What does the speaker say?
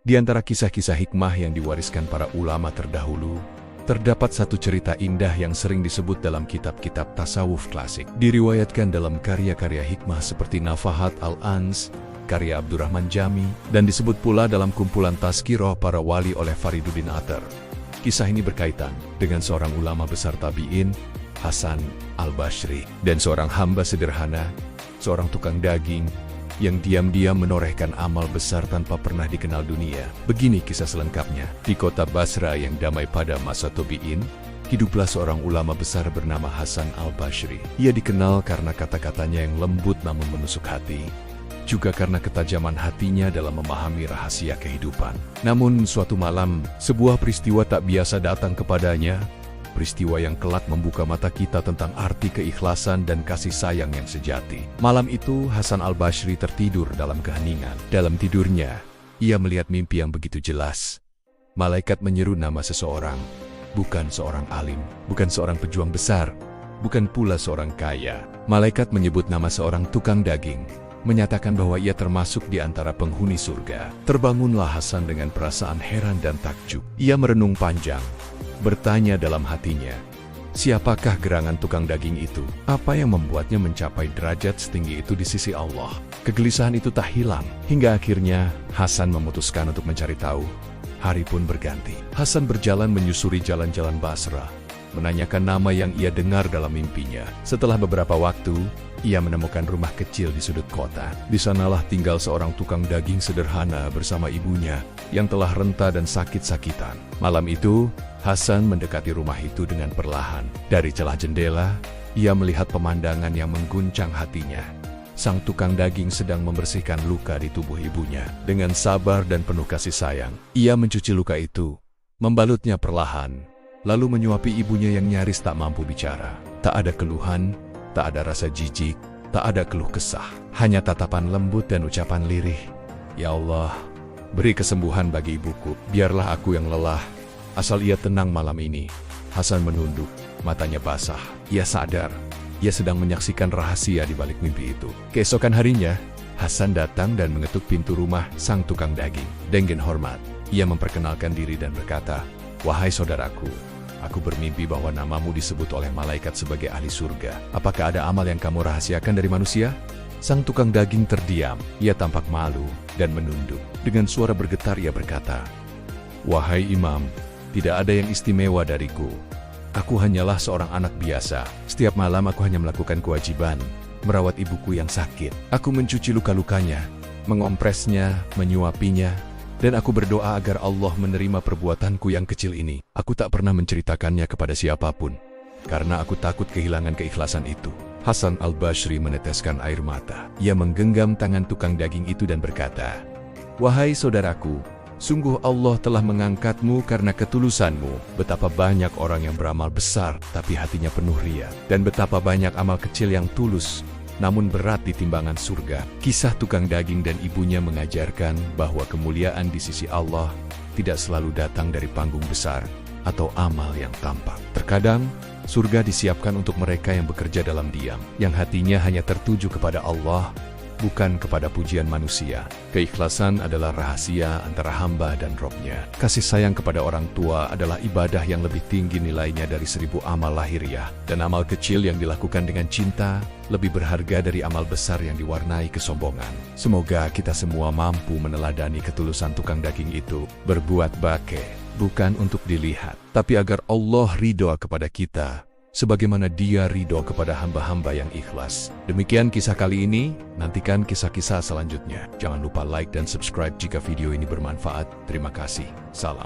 Di antara kisah-kisah hikmah yang diwariskan para ulama terdahulu, terdapat satu cerita indah yang sering disebut dalam kitab-kitab tasawuf klasik. Diriwayatkan dalam karya-karya hikmah seperti Nafahat al-Ans, karya Abdurrahman Jami, dan disebut pula dalam kumpulan Tazkirah para wali oleh Fariduddin Atar. Kisah ini berkaitan dengan seorang ulama besar tabi'in, Hasan al-Basri, dan seorang hamba sederhana, seorang tukang daging, yang diam-diam menorehkan amal besar tanpa pernah dikenal dunia. Begini kisah selengkapnya. Di kota Basra yang damai pada masa tabi'in, hiduplah seorang ulama besar bernama Hasan al-Basri. Ia dikenal karena kata-katanya yang lembut namun menusuk hati, juga karena ketajaman hatinya dalam memahami rahasia kehidupan. Namun suatu malam, sebuah peristiwa tak biasa datang kepadanya, peristiwa yang kelak membuka mata kita tentang arti keikhlasan dan kasih sayang yang sejati. Malam itu, Hasan al-Basri tertidur dalam keheningan. Dalam tidurnya, ia melihat mimpi yang begitu jelas. Malaikat menyeru nama seseorang, bukan seorang alim, bukan seorang pejuang besar, bukan pula seorang kaya. Malaikat menyebut nama seorang tukang daging, menyatakan bahwa ia termasuk di antara penghuni surga. Terbangunlah Hasan dengan perasaan heran dan takjub. Ia merenung panjang, bertanya dalam hatinya, siapakah gerangan tukang daging itu? Apa yang membuatnya mencapai derajat setinggi itu di sisi Allah? Kegelisahan itu tak hilang, hingga akhirnya Hasan memutuskan untuk mencari tahu. Hari pun berganti. Hasan berjalan menyusuri jalan-jalan Basra, menanyakan nama yang ia dengar dalam mimpinya. Setelah beberapa waktu, ia menemukan rumah kecil di sudut kota. Di sanalah tinggal seorang tukang daging sederhana bersama ibunya yang telah renta dan sakit-sakitan. Malam itu, Hasan mendekati rumah itu dengan perlahan. Dari celah jendela, ia melihat pemandangan yang mengguncang hatinya. Sang tukang daging sedang membersihkan luka di tubuh ibunya. Dengan sabar dan penuh kasih sayang, ia mencuci luka itu, membalutnya perlahan, lalu menyuapi ibunya yang nyaris tak mampu bicara. Tak ada keluhan, tak ada rasa jijik, tak ada keluh kesah. Hanya tatapan lembut dan ucapan lirih. Ya Allah, beri kesembuhan bagi ibuku. Biarlah aku yang lelah, asal ia tenang malam ini. Hasan menunduk, matanya basah. Ia sadar, ia sedang menyaksikan rahasia di balik mimpi itu. Keesokan harinya, Hasan datang dan mengetuk pintu rumah sang tukang daging. Dengan hormat, ia memperkenalkan diri dan berkata, "Wahai saudaraku, aku bermimpi bahwa namamu disebut oleh malaikat sebagai ahli surga. Apakah ada amal yang kamu rahasiakan dari manusia?" Sang tukang daging terdiam. Ia tampak malu dan menunduk. Dengan suara bergetar ia berkata, "Wahai imam, tidak ada yang istimewa dariku. Aku hanyalah seorang anak biasa. Setiap malam aku hanya melakukan kewajiban, merawat ibuku yang sakit. Aku mencuci luka-lukanya, mengompresnya, menyuapinya, dan aku berdoa agar Allah menerima perbuatanku yang kecil ini. Aku tak pernah menceritakannya kepada siapapun, karena aku takut kehilangan keikhlasan itu." Hasan al-Basri meneteskan air mata. Ia menggenggam tangan tukang daging itu dan berkata, "Wahai saudaraku, sungguh Allah telah mengangkatmu karena ketulusanmu. Betapa banyak orang yang beramal besar, tapi hatinya penuh ria. Dan betapa banyak amal kecil yang tulus, namun berat di timbangan surga." Kisah tukang daging dan ibunya mengajarkan bahwa kemuliaan di sisi Allah tidak selalu datang dari panggung besar atau amal yang tampak. Terkadang, surga disiapkan untuk mereka yang bekerja dalam diam, yang hatinya hanya tertuju kepada Allah, bukan kepada pujian manusia. Keikhlasan adalah rahasia antara hamba dan Robnya. Kasih sayang kepada orang tua adalah ibadah yang lebih tinggi nilainya dari 1000 amal lahiriah. Dan amal kecil yang dilakukan dengan cinta lebih berharga dari amal besar yang diwarnai kesombongan. Semoga kita semua mampu meneladani ketulusan tukang daging itu, berbuat bakeh, bukan untuk dilihat, tapi agar Allah ridho kepada kita, sebagaimana Dia ridho kepada hamba-hamba yang ikhlas. Demikian kisah kali ini, nantikan kisah-kisah selanjutnya. Jangan lupa like dan subscribe jika video ini bermanfaat. Terima kasih. Salam.